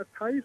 28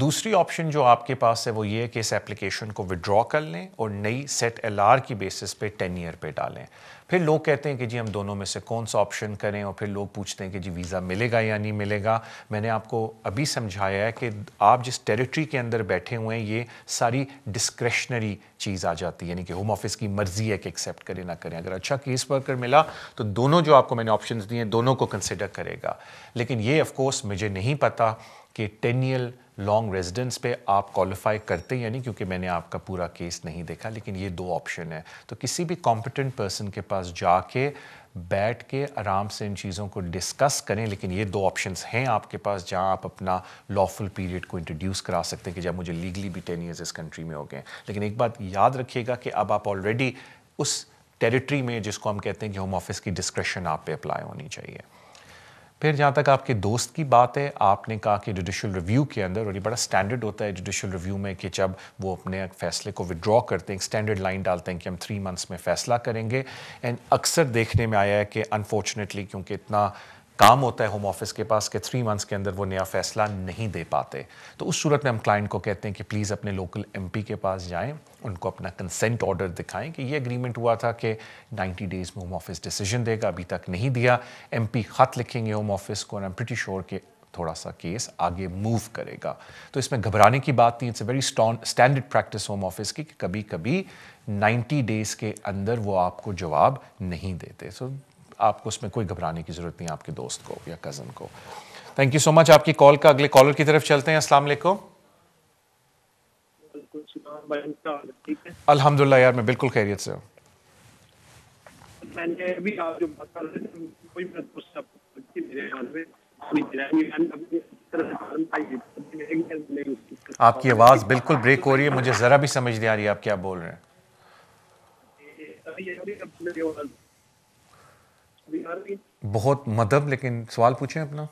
دوسری آپشن جو آپ کے پاس ہے وہ یہ ہے کہ اس اپلیکیشن کو وڈرا کر لیں اور نئی سیٹ ایل آر کی بیسس پہ 10 ایئر پہ ڈالیں. پھر لوگ کہتے ہیں کہ جی ہم دونوں میں سے کون سا آپشن کریں, اور پھر لوگ پوچھتے ہیں کہ جی ویزا ملے گا یا نہیں ملے گا. میں نے آپ کو ابھی سمجھایا ہے کہ آپ جس ٹیریٹری کے اندر بیٹھے ہوئے ہیں یہ ساری ڈسکریشنری چیز آ جاتی ہے, یعنی کہ ہوم آفس کی مرضی ہے کہ ایکسیپٹ کریں نہ کریں. اگر اچھا کیس ورکر ملا تو دونوں جو آپ کو میں نے آپشنز دیے ہیں دونوں کو کنسیڈر کرے گا. لیکن یہ آف کورس مجھے نہیں پتا کہ 10 ایئر لانگ ریزیڈنس پہ آپ کوالیفائی کرتے یا نہیں, کیونکہ میں نے آپ کا پورا کیس نہیں دیکھا. لیکن یہ 2 آپشن ہے, تو کسی بھی کمپیٹنٹ پرسن کے پاس جا کے بیٹھ کے آرام سے ان چیزوں کو ڈسکس کریں. لیکن یہ 2 آپشنز ہیں آپ کے پاس جہاں آپ اپنا لافل پیریڈ کو انٹروڈیوس کرا سکتے ہیں کہ جب مجھے لیگلی بھی 10 ایئرز اس کنٹری میں ہو گئے. لیکن ایک بات یاد رکھیے گا کہ اب آپ آلریڈی اس ٹیریٹری میں جس کو ہم کہتے ہیں کہ ہوم آفس کی ڈسکریشن آپ پہ اپلائی ہونی چاہیے. پھر جہاں تک آپ کے دوست کی بات ہے, آپ نے کہا کہ جوڈیشل ریویو کے اندر, اور یہ بڑا سٹینڈرڈ ہوتا ہے جوڈیشل ریویو میں کہ جب وہ اپنے فیصلے کو وڈرا کرتے ہیں ایک سٹینڈرڈ لائن ڈالتے ہیں کہ ہم 3 منتھس میں فیصلہ کریں گے. اینڈ اکثر دیکھنے میں آیا ہے کہ انفارچونیٹلی کیونکہ اتنا کام ہوتا ہے ہوم آفس کے پاس کہ 3 منتھس کے اندر وہ نیا فیصلہ نہیں دے پاتے. تو اس صورت میں ہم کلائنٹ کو کہتے ہیں کہ پلیز اپنے لوکل ایم پی کے پاس جائیں, ان کو اپنا کنسنٹ آرڈر دکھائیں کہ یہ اگریمنٹ ہوا تھا کہ 90 ڈیز میں ہوم آفس ڈیسیجن دے گا, ابھی تک نہیں دیا. ایم پی خط لکھیں گے ہوم آفس کو, اور ایم پریٹی شیور کہ تھوڑا سا کیس آگے موو کرے گا. تو اس میں گھبرانے کی بات نہیں, it's a very standard practice home office کی کہ کبھی کبھی 90 ڈیز کے اندر وہ آپ کو جواب نہیں دیتے. سو آپ کو اس میں کوئی گھبرانے کی ضرورت نہیں, آپ کے دوست کو یا کزن کو. تھینک یو سو مچ آپ کی کال کا. اگلے کالر کی طرف چلتے ہیں. السلام علیکم. الحمدللہ یار میں بالکل خیریت سے ہوں. میں نے ابھی آپ جو بات کر رہے تھے کوئی آپ کی آواز بالکل بریک ہو رہی ہے, مجھے ذرا بھی سمجھ نہیں آ رہی ہے آپ کیا بول رہے ہیں. بہت مدب, لیکن سوال پوچھیں اپنا.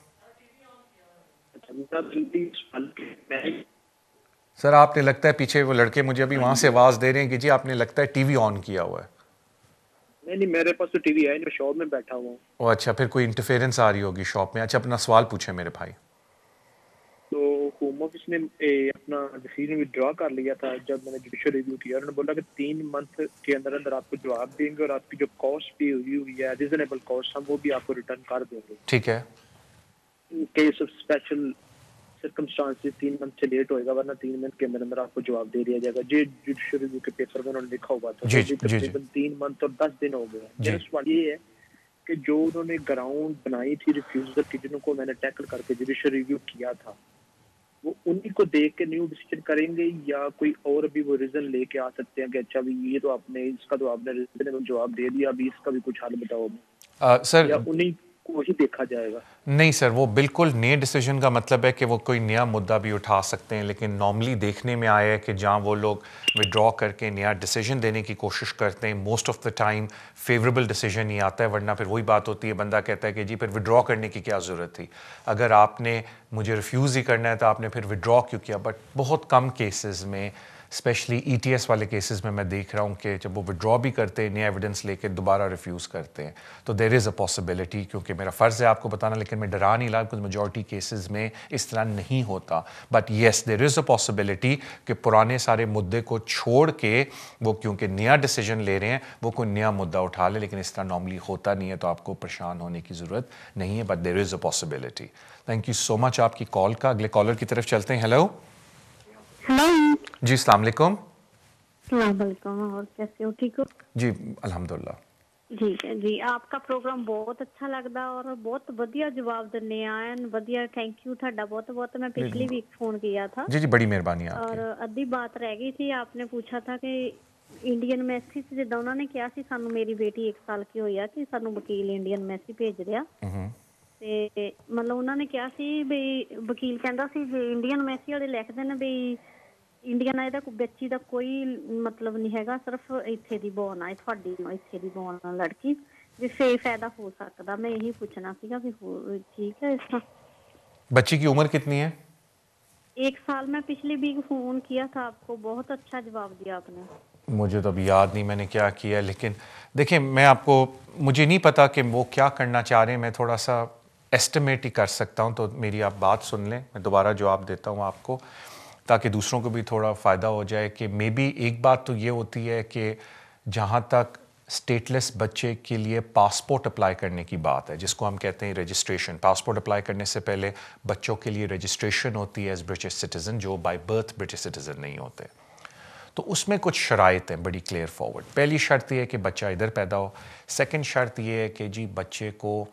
سر آپ نے لگتا ہے پیچھے وہ لڑکے مجھے ابھی وہاں سے آواز دے رہے ہیں کہ جی آپ نے لگتا ہے ٹی وی آن کیا ہوا ہے. نہیں میرے پاس تو ٹی وی ہے, میں شاپ میں بیٹھا ہوا ہوں. او اچھا, پھر کوئی انٹرفیئرنس آ رہی ہوگی شاپ میں. اچھا اپنا سوال پوچھیں میرے بھائی. تو ہوم آفس نے اپنا ڈیسیجن وڈرا کر لیا تھا جب میں نے جوڈیشل ریویو کیا. انہوں نے بولا کہ 3 منتھ کے اندر اندر آپ کو جواب دیں گے, اور آپ کی جو کاسٹ بھی ہوئی ہے ریزنیبل کاسٹ, ہم وہ بھی آپ کو ریٹرن کر دیں گے. ٹھیک ہے. Case of special circumstance 3 month سے لیٹ ہوئے گا, ورنہ 3 منتھ کے اندر اندر آپ کو جواب دے دیا جائے گا. جی جوڈیشل ریویو کے پیپر میں انہوں نے لکھا ہوا تھا. تقریباً 3 منتھ اور 10 دن ہو گئے. میرا سوال یہ ہے کہ جو انہوں نے گراؤنڈ بنائی تھی ریفیوزل کی, جنہوں کو میں نے ٹیکل کر کے جوڈیشل ریویو کیا تھا, وہ انہی کو دیکھ کے نیو ڈیسیجن کریں گے, یا کوئی اور بھی وہ ریزن لے کے آ سکتے ہیں کہ اچھا بھی یہ تو آپ نے اس کا تو آپ نے ریزنیبل جواب دے دیا, ابھی اس کا بھی کچھ حل بتاؤ, سر یا انہی کو ہی دیکھا جائے گا؟ نہیں سر, وہ بالکل نئے ڈیسیجن کا مطلب ہے کہ وہ کوئی نیا مدعا بھی اٹھا سکتے ہیں. لیکن نارملی دیکھنے میں آیا ہے کہ جہاں وہ لوگ وڈرا کر کے نیا ڈیسیجن دینے کی کوشش کرتے ہیں, most of the time favourable decision ہی آتا ہے. ورنہ پھر وہی بات ہوتی ہے, بندہ کہتا ہے کہ جی پھر وڈرا کرنے کی کیا ضرورت تھی, اگر آپ نے مجھے ریفیوز ہی کرنا ہے تو آپ نے پھر وڈرا کیوں کیا. بٹ بہت کم کیسز میں, اسپیشلی ای ٹی ایس والے کیسز میں دیکھ رہا ہوں کہ جب وہ وڈرا بھی کرتے ہیں نیا ایویڈنس لے کے دوبارہ ریفیوز کرتے ہیں. تو دیر از اے پاسبلٹی, کیونکہ میرا فرض ہے آپ کو بتانا, لیکن میں ڈرا نہیں لا کیونکہ میجورٹی کیسز میں اس طرح نہیں ہوتا. But yes there is a possibility کہ پرانے سارے مدعے کو چھوڑ کے وہ کیونکہ نیا ڈیسیجن لے رہے ہیں وہ کوئی نیا مدعا اٹھا لے. لیکن اس طرح نارملی ہوتا نہیں ہے, تو آپ کو پریشان ہونے کی ضرورت نہیں ہے. But there is a possibility. Thank you so much آپ کی کال کا. اگلے کالر کی طرف چلتے ہیں. ہیلو جی السلام علیکم. السلام علیکم, اور کیسے ہو, ٹھیک ہو؟ جی الحمدللہ. ٹھیک ہے جی, آپ کا پروگرام بہت اچھا لگتا اور بہت ودیا جواب دینے آئے ودیا. تھینک یو تھوڑا بہت بہت. میں پچھلی ویک فون کیا تھا. جی جی بڑی مہربانی آپ کی. اور ادھی بات رہ گئی تھی, آپ نے پوچھا تھا کہ انڈین میسی سے جدہ انہوں نے کیا سی سانو, میری بیٹی 1 سال کی ہوئی ہے کہ سانو وکیل انڈین میسی بھیج رہا, تے مطلب انہوں نے کیا سی بھئی وکیل کہندا سی جے انڈین میسی والے لکھدے نے بھئی انڈین آئے دا بچی دا کوئی مطلب نہیں ہے گا, صرف ایتھے دی بون آئے تھوڑی ایتھے دی بون لڑکی بھی فائدہ ہو سکتا. میں یہی پوچھنا سی گا بھی ٹھیک ہے اس کا. بچی کی عمر کتنی ہے؟ 1 سال. میں پچھلی ویک فون کیا تھا آپ کو, بہت اچھا جواب دیا آپ نے. مجھے تو ابھی یاد نہیں میں نے کیا کیا, لیکن دیکھیں میں آپ کو, مجھے نہیں پتا کہ وہ کیا کرنا چاہ رہے ہیں. میں تھوڑا سا ایسٹیمیٹ ہی کر سکتا ہوں, تو میری آپ بات سن لیں, میں دوبارہ جواب دیتا ہوں آپ کو. تاکہ دوسروں کو بھی تھوڑا فائدہ ہو جائے کہ مے بی ایک بات تو یہ ہوتی ہے کہ جہاں تک اسٹیٹلیس بچے کے لیے پاسپورٹ اپلائی کرنے کی بات ہے، جس کو ہم کہتے ہیں رجسٹریشن، پاسپورٹ اپلائی کرنے سے پہلے بچوں کے لیے رجسٹریشن ہوتی ہے ایز برٹش سٹیزن، جو بائی برتھ برٹش سٹیزن نہیں ہوتے. تو اس میں کچھ شرائط ہیں بڑی کلیئر فارورڈ. پہلی شرط یہ ہے کہ بچہ ادھر پیدا ہو. سیکنڈ شرط یہ ہے کہ جی بچے کو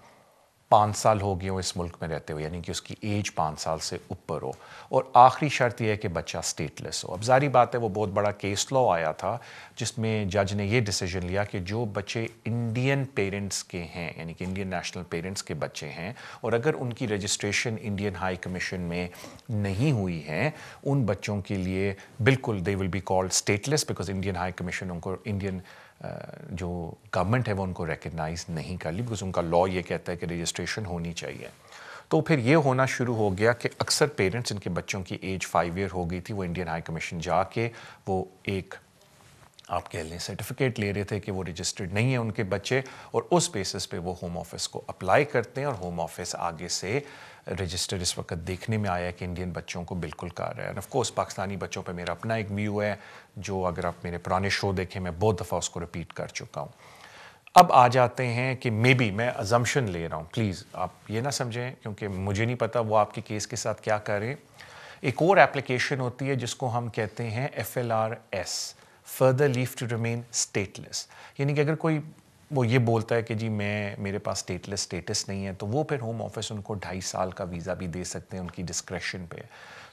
5 سال ہو گئے ہوں اس ملک میں رہتے ہو، یعنی کہ اس کی ایج 5 سال سے اوپر ہو. اور آخری شرط یہ ہے کہ بچہ اسٹیٹلیس ہو. اب ظاہری بات ہے وہ بہت بڑا کیس لا آیا تھا جس میں جج نے یہ ڈیسیجن لیا کہ جو بچے انڈین پیرنٹس کے ہیں، یعنی کہ انڈین نیشنل پیرنٹس کے بچے ہیں، اور اگر ان کی رجسٹریشن انڈین ہائی کمیشن میں نہیں ہوئی ہے، ان بچوں کے لیے بالکل they will be called stateless, because Indian high commission ان کو انڈین جو گورنمنٹ ہے وہ ان کو ریکگنائز نہیں کر لی، بیکاز ان کا لا یہ کہتا ہے کہ رجسٹریشن ہونی چاہیے. تو پھر یہ ہونا شروع ہو گیا کہ اکثر پیرنٹس ان کے بچوں کی ایج 5 ایئر ہو گئی تھی، وہ انڈین ہائی کمیشن جا کے وہ ایک آپ کہہ لیں سرٹیفکیٹ لے رہے تھے کہ وہ رجسٹرڈ نہیں ہیں ان کے بچے، اور اس بیسس پہ وہ ہوم آفس کو اپلائی کرتے ہیں، اور ہوم آفس آگے سے رجسٹر اس وقت دیکھنے میں آیا ہے کہ انڈین بچوں کو بالکل کر رہا ہے. آف کورس پاکستانی بچوں پہ میرا اپنا ایک ویو ہے جو اگر آپ میرے پرانے شو دیکھیں میں بہت دفعہ اس کو ریپیٹ کر چکا ہوں. اب آ جاتے ہیں کہ مے بی میں ازمپشن لے رہا ہوں، پلیز آپ یہ نہ سمجھیں کیونکہ مجھے نہیں پتا وہ آپ کے کیس کے ساتھ کیا کریں. ایک اور ایپلیکیشن ہوتی ہے جس کو ہم کہتے ہیں FLRS، further leave to remain stateless. یعنی کہ اگر کوئی وہ یہ بولتا ہے کہ جی میرے پاس اسٹیٹلیس اسٹیٹس نہیں ہے، تو وہ پھر ہوم آفس ان کو 2.5 سال کا ویزا بھی دے سکتے ہیں ان کی ڈسکریشن پہ.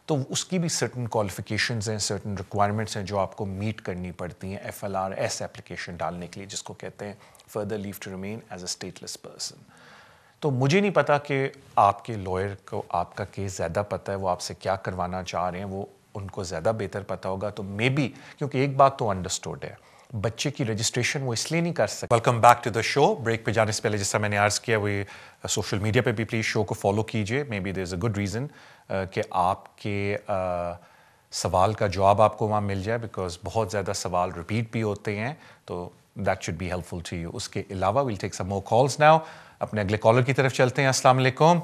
تو اس کی بھی سرٹن کوالیفیکیشنز ہیں، سرٹن ریکوائرمنٹس ہیں جو آپ کو میٹ کرنی پڑتی ہیں FLRS ایپلیکیشن ڈالنے کے لیے، جس کو کہتے ہیں further leave to remain as a stateless person. تو مجھے نہیں پتا کہ آپ کے لائر کو آپ کا کیس زیادہ پتہ ہے، وہ آپ سے کیا کروانا چاہ رہے ہیں وہ ان کو زیادہ بہتر پتہ ہوگا. تو مے بی کیونکہ ایک بات تو انڈرسٹوڈ ہے، بچے کی رجسٹریشن وہ اس لیے نہیں کر سکتے. Welcome back to the show. Break پہ جانے سے پہلے جس طرح میں نے عرض کیا وہ سوشل میڈیا پہ بھی پلیز شو کو فالو کیجیے. Maybe there is a good reason کہ آپ کے سوال کا جواب آپ کو وہاں مل جائے، بیکاز بہت زیادہ سوال ریپیٹ بھی ہوتے ہیں، تو that should be helpful to you. اس کے علاوہ we'll take some more calls now. اپنے اگلے کالر کی طرف چلتے ہیں. السلام علیکم.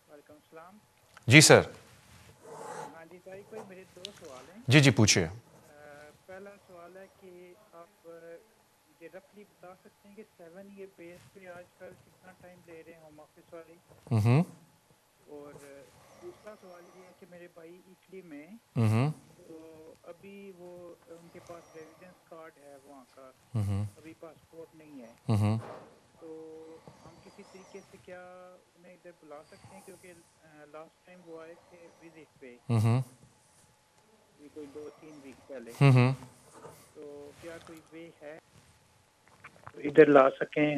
وعلیکم السلام. جی سر. ہاں جی بھائی، کوئی میرے 2 سوال ہیں. جی پوچھیے. پہلا سوال ہے کہ آپ یہ رفلی بتا سکتے ہیں کہ 7 ایئر بیس پہ آج کل کتنا ٹائم لے رہے ہیں ہوم آفس والے؟ اور دوسرا سوال یہ ہے کہ میرے بھائی اٹلی میں، تو ابھی وہ ان کے پاس ریزیڈنس کارڈ ہے وہاں کا، ابھی پاسپورٹ نہیں ہے، تو ہم کسی طریقے سے کیا انہیں ادھر بلا سکتے ہیں؟ کیونکہ لاسٹ ٹائم وہ آئے تھے وزٹ پہ کوئی 2-3 ویک پہلے، تو کیا کوئی وے ہے ادھر لا سکیں؟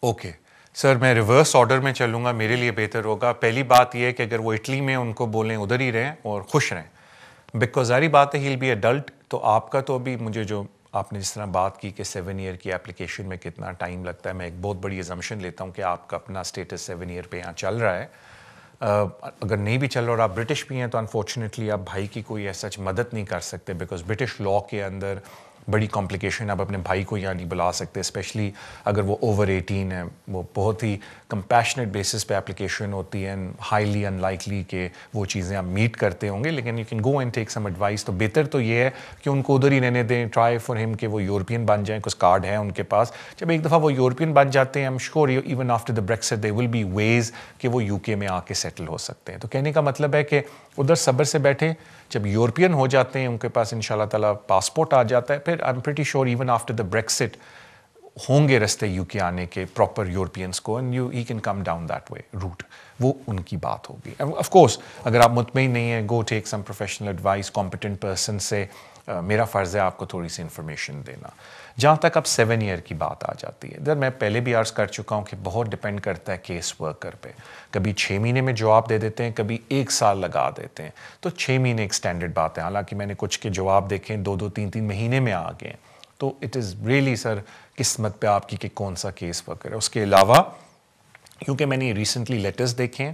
اوکے سر، میں ریورس آرڈر میں چلوں گا، میرے لیے بہتر ہوگا. پہلی بات یہ ہے کہ اگر وہ اٹلی میں ان کو بولیں ادھر ہی رہیں اور خوش رہیں، بیکاز ظاہری بات ہے ہیل بی ایڈلٹ. تو آپ کا تو ابھی مجھے جو آپ نے جس طرح بات کی کہ 7 ایئر کی اپلیکیشن میں کتنا ٹائم لگتا ہے، میں ایک بہت بڑی ازمپشن لیتا ہوں کہ آپ کا اپنا اسٹیٹس 7 ایئر پہ یہاں چل رہا ہے. اگر نہیں بھی چل رہا اور آپ برٹش بھی ہیں تو انفارچونیٹلی آپ بھائی کی کوئی ایسا مدد نہیں کر سکتے، بیکاز برٹش لا کے اندر بڑی کمپلیکیشن. آپ اپنے بھائی کو یہاں نہیں بلا سکتے، اسپیشلی اگر وہ اوور 18 ہے. وہ بہت ہی کمپیشنیٹ بیسس پہ اپلیکیشن ہوتی ہے، ہائیلی ان لائکلی کہ وہ چیزیں آپ میٹ کرتے ہوں گے، لیکن you can go and take some advice. تو بہتر تو یہ ہے کہ ان کو ادھر ہی رہنے دیں. ٹرائی فار ہم کہ وہ یورپین بن جائیں، کچھ کارڈ ہے ان کے پاس. جب ایک دفعہ وہ یورپین بن جاتے ہیں، I'm sure even after the Brexit they will be visas کہ وہ یو کے میں آ کے سیٹل ہو سکتے ہیں. تو کہنے کا مطلب ہے کہ ادھر صبر سے بیٹھیں، جب یورپین ہو جاتے ہیں ان کے پاس ان شاء اللہ تعالیٰ پاسپورٹ آ جاتا ہے، پھر I am pretty sure even after the Brexit ہوں گے رستے یو کے آنے کے پراپر یورپینس کو، and he can come down that way route. وہ ان کی بات ہوگی. آف کورس اگر آپ مطمئن نہیں ہیں، go take some professional advice competent person سے. میرا فرض ہے آپ کو تھوڑی سی انفارمیشن دینا. جہاں تک اب 7 ایئر کی بات آ جاتی ہے، ادھر میں پہلے بھی عرض کر چکا ہوں کہ بہت ڈپینڈ کرتا ہے کیس ورکر پہ. کبھی 6 مہینے میں جواب دے دیتے ہیں، کبھی 1 سال لگا دیتے ہیں. تو 6 مہینے ایک اسٹینڈرڈ بات ہے، حالانکہ میں نے کچھ کے جواب دیکھیں 2-2 3-3 مہینے میں آ گئے. تو اٹ از ریئلی سر قسمت پہ آپ کی کہ کون سا کیس ورکر ہے. اس کے علاوہ کیونکہ میں نے ریسنٹلی لیٹرز دیکھے ہیں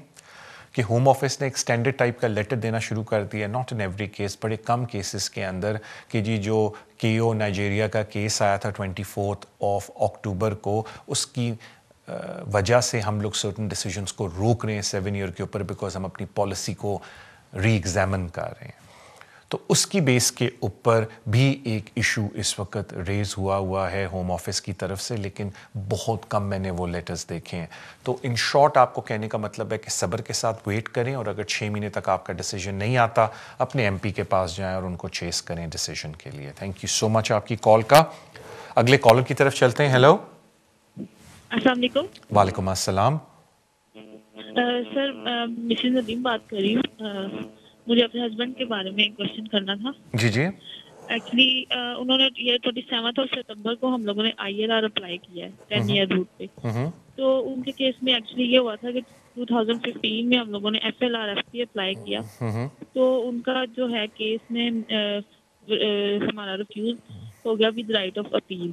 کہ ہوم آفس نے ایک اسٹینڈرڈ ٹائپ کا لیٹر دینا شروع کر دیا، ناٹ ان ایوری کیس، بڑے کم کیسز کے اندر، کہ جی جو کیو نائجیریا کا کیس آیا تھا 24 اکتوبر کو، اس کی وجہ سے ہم لوگ سرٹن ڈیسیجنس کو روک رہے ہیں 7 ایئر کے اوپر، بیکاز ہم اپنی پالیسی کو ری ایگزامن کر رہے ہیں. تو اس کی بیس کے اوپر بھی ایک ایشو اس وقت ریز ہوا ہے ہوم آفس کی طرف سے, لیکن بہت کم میں نے وہ لیٹرز دیکھے ہیں. تو ان شارٹ آپ کو کہنے کا مطلب ہے کہ صبر کے ساتھ ویٹ کریں, اور اگر 6 مہینے تک آپ کا ڈیسیجن نہیں آتا اپنے ایم پی کے پاس جائیں اور ان کو چیس کریں ڈیسیجن کے لیے. تھینک یو سو مچ آپ کی کال کا. اگلے کالر کی طرف چلتے ہیں. ہیلو, السلام علیکم. وعلیکم السلام. سر مسز ندیم بات کر رہی ہوں. مجھے اپنے ہسبینڈ کے بارے میں ایک کوشچن کرنا تھا. جی جی. ایکچولی انہوں نے یہ 27 ستمبر کو ہم لوگوں نے ILR اپلائی کیا ہے 10 ایئر روٹ پہ. تو ان کے کیس میں ایکچولی یہ ہوا تھا کہ 2015 میں ہم لوگوں نے FLRFP اپلائی کیا. تو ان کا جو ہے کیس میں ہمارا ریفیوز ہو گیا ود رائٹ آف اپیل.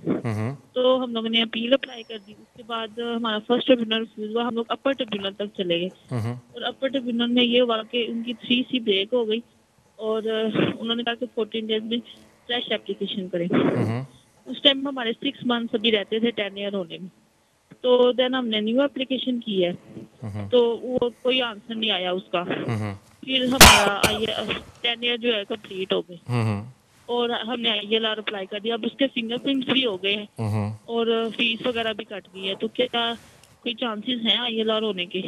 تو ہم لوگوں نے اپیل اپلائی کر دی. اس کے بعد ہمارا فرسٹ ٹریبیونل ریفیوز ہوا, ہم لوگ اپر ٹریبیونل تک چلے گئے. اور اپر ٹریبیونل میں یہ ہوا کہ ان کی 3C بریک ہو گئی, اور انہوں نے کہا کہ 14 ڈیز میں فریش اپلیکیشن کریں. اس ٹائم ہمارے 6 منتھس ابھی رہتے تھے 10 ایئر ہونے میں. تو دین ہم نے نیو اپلیکیشن کی ہے, تو وہ کوئی آنسر نہیں آیا اس کا. پھر ہمارا 10 ایئر جو ہے کمپلیٹ ہو گئے, اور ہم نے ILR اپلائی کر دیا. اب اس کے فنگر پرنٹس بھی ہو گئے ہیں, اور فیس وغیرہ بھی کٹ گئی ہے. تو کیا کوئی چانسز ہیں ILR ہونے کے؟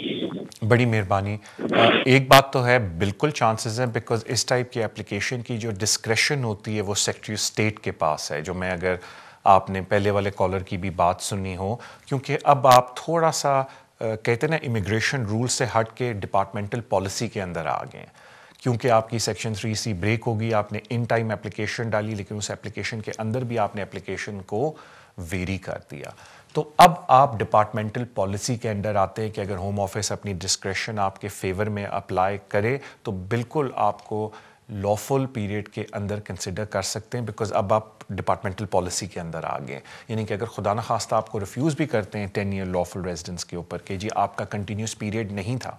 بڑی مہربانی. ایک بات تو ہے, بالکل چانسز ہیں, بیکاز اس ٹائپ کی اپلیکیشن کی جو ڈسکریشن ہوتی ہے وہ سیکریٹری آف اسٹیٹ کے پاس ہے. جو میں, اگر آپ نے پہلے والے کالر کی بھی بات سنی ہو, کیونکہ اب آپ تھوڑا سا کہتے ہیں نا امیگریشن رول سے ہٹ کے ڈپارٹمنٹل پالیسی کے اندر آ گئے ہیں. کیونکہ آپ کی سیکشن 3C بریک ہوگی, آپ نے ان ٹائم اپلیکیشن ڈالی, لیکن اس اپلیکیشن کے اندر بھی آپ نے اپلیکیشن کو ویری کر دیا. تو اب آپ ڈپارٹمنٹل پالیسی کے انڈر آتے ہیں کہ اگر ہوم آفس اپنی ڈسکریشن آپ کے فیور میں اپلائی کرے تو بالکل آپ کو لافل پیریڈ کے اندر کنسیڈر کر سکتے ہیں, بیکاز اب آپ ڈپارٹمنٹل پالیسی کے اندر آ گئے. یعنی کہ اگر خدا نخواستہ آپ کو ریفیوز بھی کرتے ہیں 10 ایئر لافل ریزیڈنس کے اوپر کہ جی آپ کا کنٹینیوس پیریڈ نہیں تھا,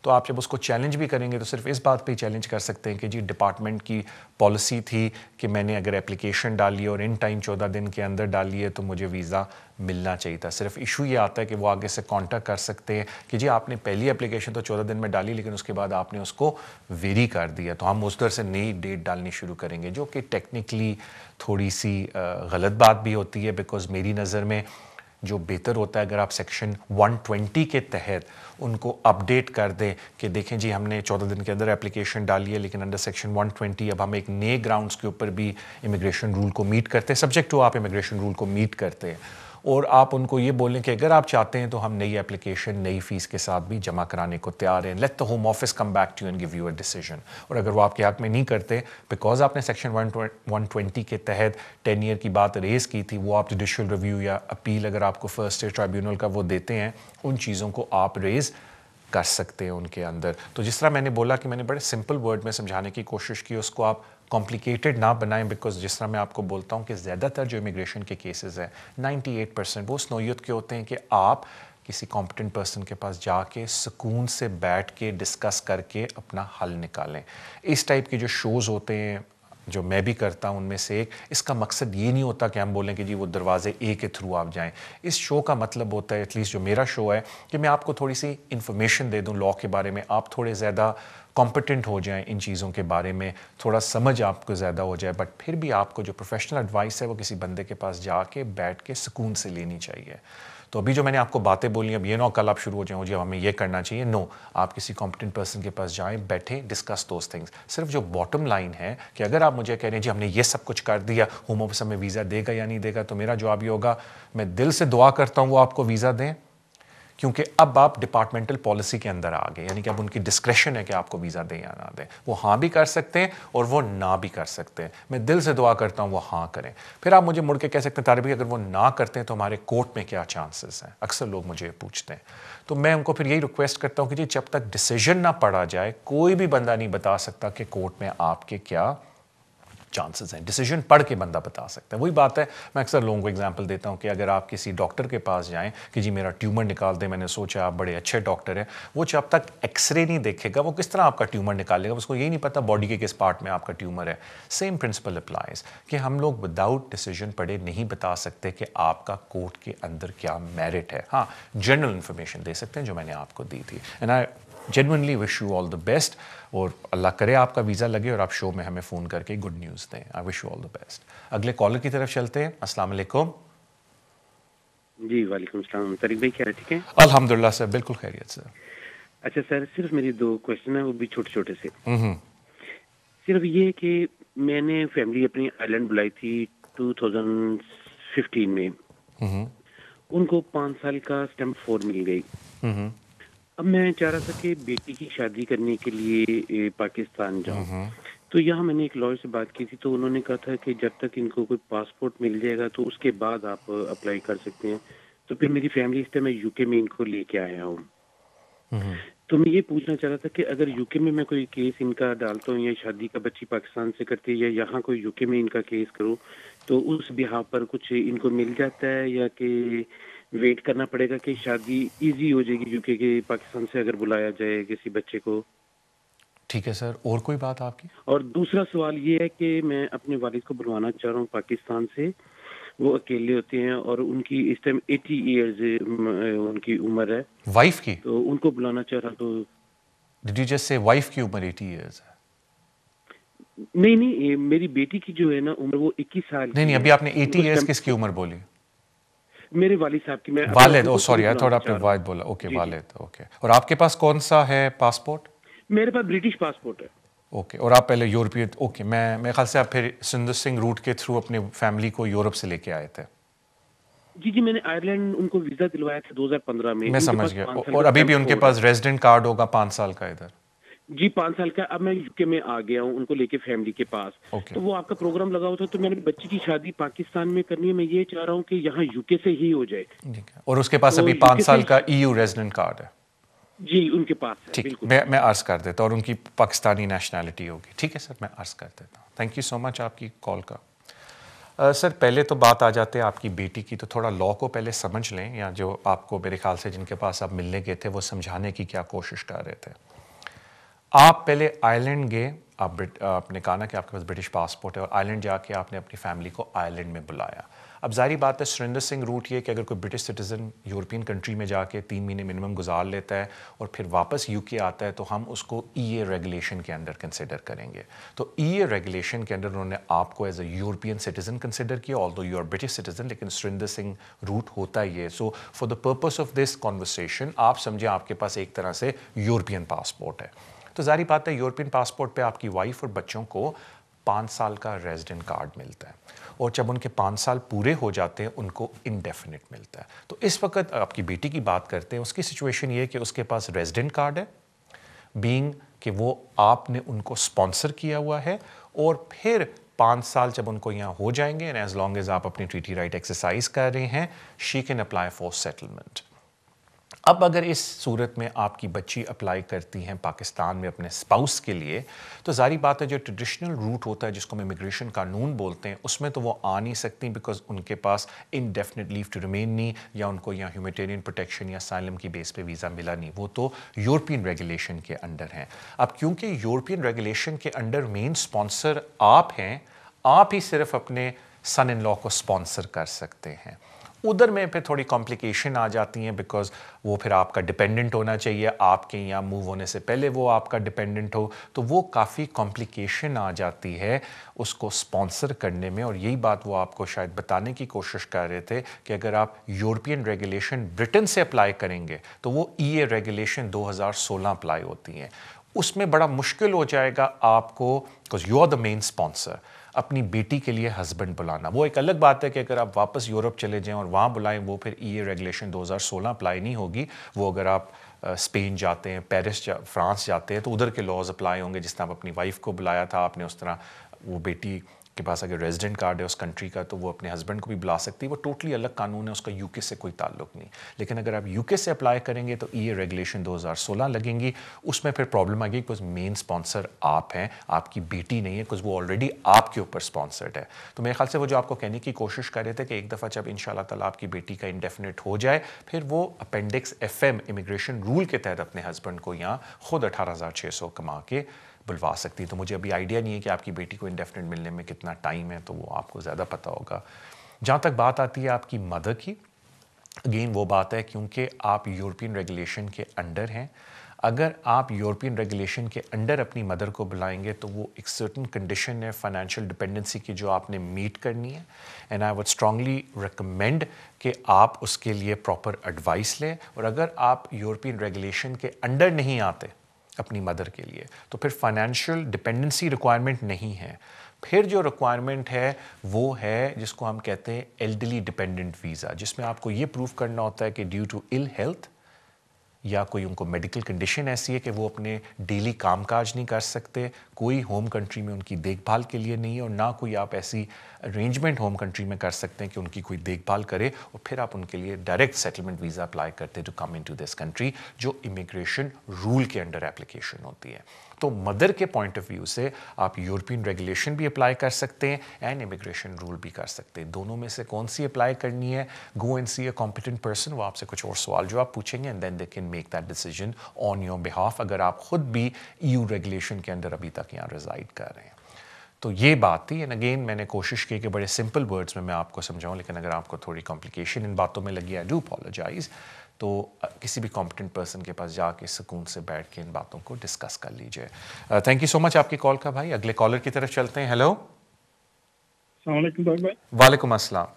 تو آپ جب اس کو چیلنج بھی کریں گے تو صرف اس بات پہ ہی چیلنج کر سکتے ہیں کہ جی ڈپارٹمنٹ کی پالیسی تھی کہ میں نے اگر اپلیکیشن ڈالی اور ان ٹائم 14 دن کے اندر ڈالی ہے تو مجھے ویزا ملنا چاہیے تھا. صرف ایشو یہ آتا ہے کہ وہ آگے سے کانٹیکٹ کر سکتے ہیں کہ جی آپ نے پہلی اپلیکیشن تو 14 دن میں ڈالی, لیکن اس کے بعد آپ نے اس کو ویری کر دیا, تو ہم اس طرح سے نئی ڈیٹ ڈالنی شروع کریں گے, جو کہ ٹیکنیکلی تھوڑی سی غلط بات بھی ہوتی ہے. بیکاز میری نظر میں جو بہتر ہوتا ہے اگر آپ سیکشن 120 کے تحت ان کو اپڈیٹ کر دیں کہ دیکھیں جی ہم نے 14 دن کے اندر اپلیکیشن ڈالی ہے, لیکن انڈر سیکشن 120 اب ہم ایک نئے گراؤنڈز کے اوپر بھی امیگریشن رول کو میٹ کرتے ہیں, سبجیکٹ ٹو آپ امیگریشن رول کو میٹ کرتے ہیں, اور آپ ان کو یہ بولیں کہ اگر آپ چاہتے ہیں تو ہم نئی اپلیکیشن نئی فیس کے ساتھ بھی جمع کرانے کو تیار ہیں. Let the home office come back to you and give you a decision. اور اگر وہ آپ کے حق میں نہیں کرتے بیکاز آپ نے سیکشن 120 کے تحت 10 ایئر کی بات ریز کی تھی, وہ آپ جوڈیشل ریویو یا اپیل اگر آپ کو فرسٹ ٹرائبیونل کا وہ دیتے ہیں, ان چیزوں کو آپ ریز کر سکتے ہیں ان کے اندر. تو جس طرح میں نے بولا کہ میں نے بڑے سمپل ورڈ میں سمجھانے کی کوشش کی, اس کو آپ کمپلیکیٹڈ نہ بنائیں, بیکاز جس طرح میں آپ کو بولتا ہوں کہ زیادہ تر جو امیگریشن کے کیسز ہیں 98% وہ اس نوعیت کے ہوتے ہیں کہ آپ کسی کمپٹنٹ پرسن کے پاس جا کے سکون سے بیٹھ کے ڈسکس کر کے اپنا حل نکالیں. اس ٹائپ کے جو شوز ہوتے ہیں جو میں بھی کرتا ہوں ان میں سے ایک, اس کا مقصد یہ نہیں ہوتا کہ ہم بولیں کہ جی وہ دروازے A کے تھرو آپ جائیں. اس شو کا مطلب ہوتا ہے, ایٹ لیسٹ جو میرا شو ہے, کہ میں آپ کو تھوڑی سی انفارمیشن دے دوں لاء کے بارے میں, آپ تھوڑے زیادہ کمپٹنٹ ہو جائیں ان چیزوں کے بارے میں, تھوڑا سمجھ آپ کو زیادہ ہو جائے. بٹ پھر بھی آپ کو جو پروفیشنل ایڈوائس ہے وہ کسی بندے کے پاس جا کے بیٹھ کے سکون سے لینی چاہیے. تو ابھی جو میں نے آپ کو باتیں بولی, اب یہ نہ کل آپ شروع ہو جائیں جی ہمیں یہ کرنا چاہیے. نو, آپ کسی کمپٹنٹ پرسن کے پاس جائیں, بیٹھیں, ڈسکس دوز تھنگس. صرف جو باٹم لائن ہے کہ اگر آپ مجھے کہہ رہے ہیں جی ہم نے یہ سب کچھ کر دیا, ہوم آفس ہمیں ویزا دے گا یا نہیں دے گا, تو میرا جواب یہ ہوگا میں دل سے دعا کرتا ہوں وہ آپ کو ویزا دیں, کیونکہ اب آپ ڈپارٹمنٹل پالیسی کے اندر آ گئے. یعنی کہ اب ان کی ڈسکریشن ہے کہ آپ کو ویزا دیں یا نہ دیں. وہ ہاں بھی کر سکتے ہیں اور وہ نہ بھی کر سکتے ہیں. میں دل سے دعا کرتا ہوں وہ ہاں کریں. پھر آپ مجھے مڑ کے کہہ سکتے ہیں طارق بھائی اگر وہ نہ کرتے ہیں تو ہمارے کورٹ میں کیا چانسز ہیں, اکثر لوگ مجھے پوچھتے ہیں. تو میں ان کو پھر یہی ریکویسٹ کرتا ہوں کہ جی جب تک ڈیسیژن نہ پڑا جائے کوئی بھی بندہ نہیں بتا سکتا کہ کورٹ میں آپ کے کیا چانسز ہیں. ڈیسیژن پڑھ کے بندہ بتا سکتا ہے. وہی بات ہے, میں اکثر لوگوں کو ایگزامپل دیتا ہوں کہ اگر آپ کسی ڈاکٹر کے پاس جائیں کہ جی میرا ٹیومر نکال دیں, میں نے سوچا آپ بڑے اچھے ڈاکٹر ہیں, وہ جب تک ایکس رے نہیں دیکھے گا وہ کس طرح آپ کا ٹیومر نکالے گا, اس کو یہی نہیں پتا باڈی کے کس پارٹ میں آپ کا ٹیومر ہے. سیم پرنسپل اپلائز کہ ہم لوگ وداؤٹ ڈیسیژن پڑھے نہیں بتا سکتے کہ آپ کا کورٹ کے اندر کیا میرٹ ہے. ہاں جنرل انفارمیشن دے سکتے ہیں جو میں نے آپ کو دی تھی. And I genuinely wish you all the best. اور اللہ کرے آپ کا ویزا لگے اور آپ شو میں ہمیں فون کر کے گڈ نیوز دیں. I wish you all the best. اگلے کالر کی طرف چلتے ہیں. السلام علیکم. جی وعلیکم السلام. طارق بھائی کیا ٹھیک ہے؟ الحمدللہ سر بالکل خیریت سر. اچھا سر, صرف میری 2 کوشچن ہیں, وہ بھی چھوٹے چھوٹے سے. صرف یہ کہ میں نے فیملی اپنی آئرلینڈ بلائی تھی 2015 میں. ان کو 5 سال کا اسٹیمپ 4 مل گئی. اب میں چاہ رہا تھا کہ بیٹی کی شادی کرنے کے لیے پاکستان جاؤں. تو یہاں میں نے ایک لائر سے بات کی تھی, تو انہوں نے کہا تھا کہ جب تک ان کو کوئی پاسپورٹ مل جائے گا تو اس کے بعد آپ اپلائی کر سکتے ہیں. تو پھر میری فیملی اس ٹائم میں یو کے میں ان کو لے کے آیا ہوں. تو میں یہ پوچھنا چاہ رہا تھا کہ اگر یو کے میں کوئی کیس ان کا ڈالتا ہوں, یا شادی کا بچی پاکستان سے کرتی ہے, یا یہاں کوئی یو کے میں ان کا کیس کروں, تو اس بہا پر کچھ ان کو مل جاتا ہے, یا کہ ویٹ کرنا پڑے گا کہ شادی ایزی ہو جائے گی یو کے پاکستان سے اگر بلایا جائے کسی بچے کو؟ ٹھیک ہے سر, اور کوئی بات آپ کی؟ اور دوسرا سوال یہ ہے کہ میں اپنے والد کو بلوانا چاہ رہا ہوں پاکستان سے. وہ اکیلے ہوتے ہیں اور ان کی اس ٹائم 80 ایئرز ان کی عمر ہے. وائف کی؟ تو ان کو بلانا چاہ رہا. تو did you just say wife کی عمر 80 ایئرز ہے؟ نہیں, میری بیٹی کی جو ہے نا عمر وہ 21 سال کی. نہیں, ابھی آپ نے 80 ایئرز کس کی عمر بولی؟ میرے والد صاحب کی. میں والد, او سوری, آئی تھاٹ آپ نے والد بولا. اوکے والد, اوکے. اور آپ کے پاس کون سا ہے پاسپورٹ؟ میرے پاس برٹش پاسپورٹ ہے. اوکے. اور آپ پہلے یورپین, اوکے, میں خیال سے آپ پھر سندر سنگھ روٹ کے تھرو اپنے فیملی کو یورپ سے لے کے آئے تھے؟ جی, میں نے آئرلینڈ ان کو ویزا دلوایا تھا 2015 میں. میں سمجھ گیا. اور ابھی بھی ان کے پاس ریزیڈنٹ کارڈ ہوگا 5 سال کا ادھر؟ جی 5 سال کا. اب میں یو کے میں آ گیا ہوں ان کو لے کے فیملی کے پاس. تو وہ آپ کا پروگرام لگا ہوا تھا, تو میں نے بچی کی شادی پاکستان میں کرنی ہے. میں یہ چاہ رہا ہوں کہ یہاں یو کے سے ہی ہو جائے. اور اس کے پاس ابھی 5 سال کا ای یو ریزیڈنٹ کارڈ ہے؟ جی ان کے پاس ہے. ٹھیک, میں عرض کر دیتا ہوں, اور ان کی پاکستانی نیشنلٹی ہوگی. ٹھیک ہے سر, میں عرض کر دیتا ہوں. تھینک یو سو مچ آپ کی کال کا. سر پہلے تو بات آ جاتے ہیں آپ کی بیٹی کی, تو تھوڑا لا کو پہلے سمجھ لیں, یا جو آپ کو میرے خیال سے جن کے پاس آپ ملنے گئے تھے وہ سمجھانے کی کیا کوشش کر رہے تھے. آپ پہلے آئرلینڈ گئے, آپ نے کہا نا کہ آپ کے پاس برٹش پاسپورٹ ہے, اور آئرلینڈ جا کے آپ نے اپنی فیملی کو آئرلینڈ میں بلایا. اب ظاہری بات ہے سریندر سنگھ روٹ یہ کہ اگر کوئی برٹش سٹیزن یورپین کنٹری میں جا کے 3 مہینے منیمم گزار لیتا ہے اور پھر واپس یو کے آتا ہے, تو ہم اس کو ای اے ریگولیشن کے انڈر کنسیڈر کریں گے. تو ای اے ریگولیشن کے انڈر انہوں نے آپ کو as a European citizen consider کیا, although you are British citizen, لیکن سریندر سنگھ روٹ ہوتا ہی ہے. So for the purpose of this conversation آپ سمجھیں آپ کے پاس ایک طرح سے یورپین پاسپورٹ ہے. تو ظاہری بات ہے یورپین پاسپورٹ پہ آپ کی وائف اور بچوں کو 5 سال کا ریزیڈنٹ کارڈ ملتا ہے, اور جب ان کے 5 سال پورے ہو جاتے ہیں ان کو انڈیفینٹ ملتا ہے. تو اس وقت آپ کی بیٹی کی بات کرتے ہیں, اس کی سچویشن یہ ہے کہ اس کے پاس ریزیڈنٹ کارڈ ہے, بینگ کہ وہ آپ نے ان کو اسپانسر کیا ہوا ہے, اور پھر 5 سال جب ان کو یہاں ہو جائیں گے, ایز لانگ ایز آپ اپنی ٹریٹی رائٹ ایکسرسائز کر رہے ہیں, she can apply for settlement. اب اگر اس صورت میں آپ کی بچی اپلائی کرتی ہیں پاکستان میں اپنے اسپاؤس کے لیے, تو ظاہری بات ہے جو ٹریڈیشنل روٹ ہوتا ہے جس کو ہم امیگریشن قانون بولتے ہیں, اس میں تو وہ آ نہیں سکتی, بیکاز ان کے پاس انڈیفینٹ لیو ٹو ریمین نہیں, یا ان کو یہاں ہیومیٹیرین پروٹیکشن یا اسائلم کی بیس پہ ویزا ملا نہیں, وہ تو یورپین ریگولیشن کے انڈر ہیں. اب کیونکہ یورپین ریگولیشن کے انڈر مین اسپانسر آپ ہیں, آپ ہی صرف اپنے سن ان لا کو اسپانسر کر سکتے ہیں. ادھر میں پھر تھوڑی کمپلیکیشن آ جاتی ہیں, بیکاز وہ پھر آپ کا ڈپینڈنٹ ہونا چاہیے, آپ کے یہاں موو ہونے سے پہلے وہ آپ کا ڈپینڈنٹ ہو, تو وہ کافی کمپلیکیشن آ جاتی ہے اس کو اسپانسر کرنے میں. اور یہی بات وہ آپ کو شاید بتانے کی کوشش کر رہے تھے کہ اگر آپ یورپین ریگولیشن برٹن سے اپلائی کریں گے تو وہ ای اے ریگولیشن 2016 اپلائی ہوتی ہیں. اس میں بڑا مشکل ہو جائے گا آپ کو, because you are the main sponsor, اپنی بیٹی کے لیے ہسبینڈ بلانا. وہ ایک الگ بات ہے کہ اگر آپ واپس یورپ چلے جائیں اور وہاں بلائیں, وہ پھر ای اے ریگولیشن 2016 اپلائی نہیں ہوگی. وہ اگر آپ اسپین جاتے ہیں, پیرس فرانس جاتے ہیں, تو ادھر کے لاز اپلائی ہوں گے. جس طرح آپ اپنی وائف کو بلایا تھا آپ نے, اس طرح وہ بیٹی کے پاس اگر ریزیڈنٹ کارڈ ہے اس کنٹری کا, تو وہ اپنے ہسبینڈ کو بھی بلا سکتی ہے. وہ ٹوٹلی الگ قانون ہے, اس کا یو کے سے کوئی تعلق نہیں. لیکن اگر آپ یو کے سے اپلائی کریں گے تو ای اے ریگولیشن 2016 لگیں گی. اس میں پھر پرابلم آئے گی, بیکاز مین اسپانسر آپ ہیں, آپ کی بیٹی نہیں ہے, بیکاز وہ آلریڈی آپ کے اوپر اسپانسرڈ ہے. تو میرے خیال سے وہ جو آپ کو کہنے کی کوشش کر رہے تھے کہ ایک دفعہ جب ان شاء اللہ تعالیٰ آپ کی بیٹی کا انڈیفینٹ ہو جائے, پھر وہ اپینڈکس FM امیگریشن رول کے تحت اپنے ہسبینڈ کو یہاں خود 18,600 کما کے بلوا سکتی. تو مجھے ابھی آئیڈیا نہیں ہے کہ آپ کی بیٹی کو انڈیفینٹ ملنے میں کتنا ٹائم ہے, تو وہ آپ کو زیادہ پتہ ہوگا. جہاں تک بات آتی ہے آپ کی مدر کی, اگین وہ بات ہے کیونکہ آپ یورپین ریگولیشن کے انڈر ہیں, اگر آپ یورپین ریگولیشن کے انڈر اپنی مدر کو بلائیں گے تو وہ ایک سرٹن کنڈیشن ہے فائنینشیل ڈپینڈنسی کی جو آپ نے میٹ کرنی ہے. And I would strongly recommend کہ آپ اس کے لیے پراپر ایڈوائس لیں. اور اگر آپ یورپین ریگولیشن کے انڈر نہیں آتے اپنی مدر کے لیے تو پھر فائنینشیل ڈپینڈنسی ریکوائرمنٹ نہیں ہے. پھر جو ریکوائرمنٹ ہے وہ ہے جس کو ہم کہتے ہیں ایلڈرلی ڈپینڈنٹ ویزا، جس میں آپ کو یہ پروف کرنا ہوتا ہے کہ ڈیو ٹو ال ہیلتھ یا کوئی ان کو میڈیکل کنڈیشن ایسی ہے کہ وہ اپنے ڈیلی کام کاج نہیں کر سکتے، کوئی ہوم کنٹری میں ان کی دیکھ بھال کے لیے نہیں ہے، اور نہ کوئی آپ ایسی ارینجمنٹ ہوم کنٹری میں کر سکتے ہیں کہ ان کی کوئی دیکھ بھال کرے، اور پھر آپ ان کے لیے ڈائریکٹ سیٹلمنٹ ویزا اپلائی کرتے to come into this country, جو امیگریشن رول کے انڈر اپلیکیشن ہوتی ہے. تو مدر کے پوائنٹ آف ویو سے آپ یورپین ریگولیشن بھی اپلائی کر سکتے ہیں اینڈ امیگریشن رول بھی کر سکتے ہیں. دونوں میں سے کون سی اپلائی کرنی ہے، go and see a competent person, وہ آپ سے کچھ اور سوال جو آپ پوچھیں گے and then they can make that decision on your behalf, اگر آپ خود بھی EU ریگولیشن کے اندر ابھی تک یہاں ریزائڈ کر رہے ہیں. تو یہ بات تھی. اینڈ اگین میں نے کوشش کی کہ بڑے سمپل ورڈز میں آپ کو سمجھاؤں، لیکن اگر آپ کو تھوڑی کمپلیکیشن ان باتوں میں لگی، آئی ڈو اپولوجائز. تو کسی بھی کمپیٹنٹ پرسن کے پاس جا کے سکون سے بیٹھ کے ان باتوں کو ڈسکس کر لیجیے. تھینک یو سو مچ آپ کی کال کا بھائی. اگلے کالر کی طرف چلتے ہیں. ہیلو. السلام علیکم بھائی. وعلیکم السلام.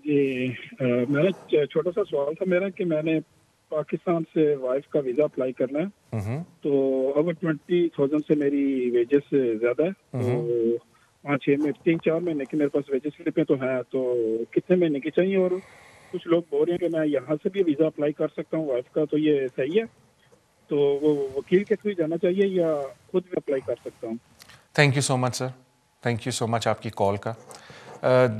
جی میرا چھوٹا سا سوال تھا میرا کہ میں نے پاکستان سے وائف کا ویزا اپلائی کرنا ہے، تو اوور 20,000 سے میری ویجز زیادہ ہے، تو 3-4 مہینے کی میرے پاس ویجز سلپیں تو ہیں، تو کتنے مہینے کی چاہیے؟ اور کچھ لوگ بول رہے ہیں کہ میں یہاں سے بھی ویزا اپلائی کر سکتا ہوں وائف کا، تو یہ صحیح ہے؟ تو وہ وکیل کے تھرو جانا چاہیے یا خود بھی اپلائی کر سکتا ہوں؟ Thank you so much sir. Thank you so much آپ کی کال کا.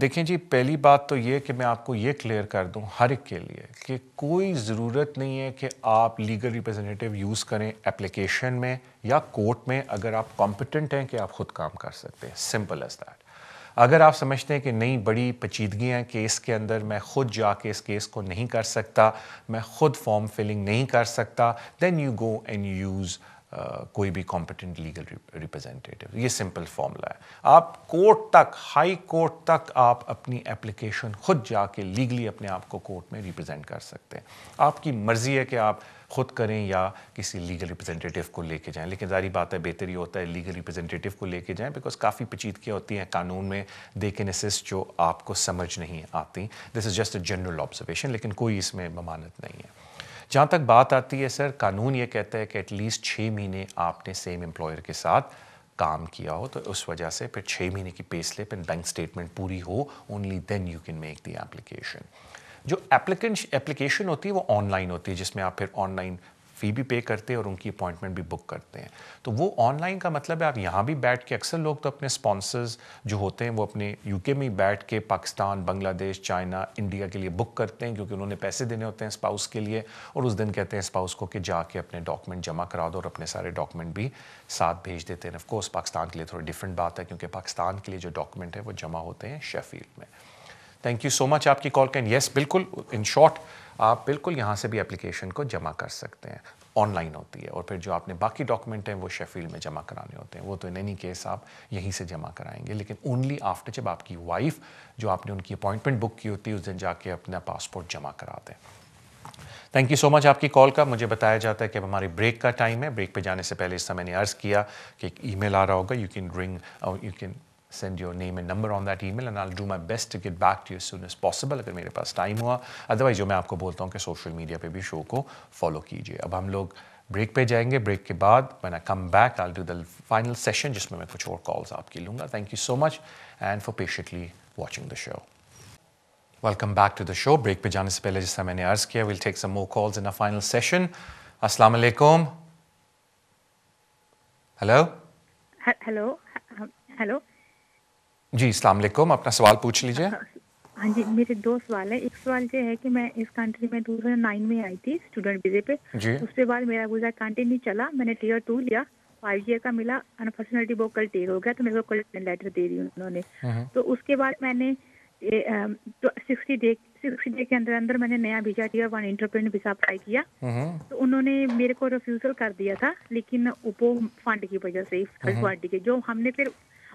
دیکھیں جی، پہلی بات تو یہ کہ میں آپ کو یہ کلیئر کر دوں ہر ایک کے لیے کہ کوئی ضرورت نہیں ہے کہ آپ لیگل ریپرزینٹیو یوز کریں اپلیکیشن میں یا کورٹ میں اگر آپ کمپیٹنٹ ہیں کہ آپ خود کام کر سکتے ہیں. Simple as that. اگر آپ سمجھتے ہیں کہ نہیں بڑی پیچیدگیاں ہیں کیس کے اندر، میں خود جا کے اس کیس کو نہیں کر سکتا، میں خود فارم فلنگ نہیں کر سکتا، then you go and use کوئی بھی کمپیٹنٹ لیگل ریپرزینٹیو. یہ سمپل فارمولا ہے. آپ کورٹ تک، ہائی کورٹ تک آپ اپنی اپلیکیشن خود جا کے لیگلی اپنے آپ کو کورٹ میں ریپرزینٹ کر سکتے ہیں. آپ کی مرضی ہے کہ آپ خود کریں یا کسی لیگل ریپرزینٹیو کو لے کے جائیں، لیکن ظاہری بات ہے بہتر یہ ہوتا ہے لیگل ریپرزینٹیو کو لے کے جائیں، بیکاز کافی پیچیدگیاں ہوتی ہیں قانون میں، دے کین اسسٹ جو آپ کو سمجھ نہیں آتی. This is just a general observation, لیکن کوئی اس میں ممانعت نہیں ہے. جہاں تک بات آتی ہے سر، قانون یہ کہتا ہے کہ ایٹ لیسٹ 6 مہینے آپ نے سیم امپلائر کے ساتھ کام کیا ہو، تو اس وجہ سے پھر 6 مہینے کی pay slip and bank statement پوری ہو، only then you can make the application. جو ایپلیکیشن ہوتی ہے وہ آن لائن ہوتی ہے، جس میں آپ پھر آن لائن فی بھی پے کرتے ہیں اور ان کی اپوائنٹمنٹ بھی بک کرتے ہیں. تو وہ آن لائن کا مطلب ہے آپ یہاں بھی بیٹھ کے، اکثر لوگ تو اپنے اسپانسرز جو ہوتے ہیں وہ اپنے UK میں بیٹھ کے پاکستان، بنگلہ دیش، چائنا، انڈیا کے لیے بک کرتے ہیں، کیونکہ انہوں نے پیسے دینے ہوتے ہیں اسپاؤس کے لیے، اور اس دن کہتے ہیں اسپاؤس کو کہ جا کے اپنے ڈاکومنٹ جمع کرا دو، اور اپنے سارے ڈاکومنٹ بھی ساتھ بھیج دیتے ہیں. آف کورس پاکستان کے لیے تھوڑی ڈفرینٹ بات ہے، کیونکہ پاکستان کے لیے جو ڈاکومنٹ ہے وہ جمع ہوتے ہیں شیفیلڈ میں. تھینک یو سو مچ آپ کی کال کا. یس بالکل، ان شارٹ آپ بالکل یہاں سے بھی اپلیکیشن کو جمع کر سکتے ہیں. آن لائن ہوتی ہے، اور پھر جو آپ نے باقی ڈاکومنٹ ہیں وہ شیفیلڈ میں جمع کرانے ہوتے ہیں، وہ تو ان اینی کیس آپ یہیں سے جمع کرائیں گے، لیکن اونلی آفٹر جب آپ کی وائف جو آپ نے ان کی اپوائنٹمنٹ بک کی ہوتی ہے اس دن جا کے اپنا پاسپورٹ جمع کرا دیں. تھینک یو سو مچ آپ کی کال کا. مجھے بتایا جاتا ہے کہ اب ہمارے بریک کا ٹائم ہے. بریک پہ جانے سے پہلے اس طرح میں نے عرض کیا کہ ایک ای میل آ رہا ہوگا، you can send your name and number on that email and I'll do my best to get back to you as soon as possible اگر میرے پاس ٹائم ہوا. ادروائز جو میں آپ کو بولتا ہوں کہ سوشل میڈیا پہ بھی شو کو فالو کیجیے. اب ہم لوگ بریک پہ جائیں گے. بریک کے بعد when I come back I'll do the final session جس میں میں کچھ اور کالز آپ کی لوں گا. Thank you so much and for patiently watching the show. Welcome back to the show. Break پہ جانے سے پہلے جس طرح میں نے عرض کیا we'll take some more calls in a final session. السلام علیکم. ہیلو ہیلو جی السلام علیکم. اپنا سوال پوچھ لیجیے. ہاں جی، میرے 2 سوال ہیں. ایک سوال یہ ہے کہ میں اس کنٹری میں 2009 میں آئی تھی اسٹوڈنٹ ویزے پہ. جی. اس کے بعد میرا ویزا کنٹینیو چلا. میں نے ٹیئر 2 لیا، 5 ایئر کا ملا. انفارچونیٹلی وہ کل ٹیئر ہو گیا تو میرے کو کل لیٹر دے دی انہوں نے. تو اس کے بعد میں نے 60 ڈے کے اندر میں نے نیا visa tier 1 entrepreneur visa apply کیا. تو انہوں نے میرے کو ریفیوزل کر دیا تھا، لیکن وہ فنڈ کی وجہ سے فنڈ کے جو ہم نے پھر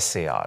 SAR।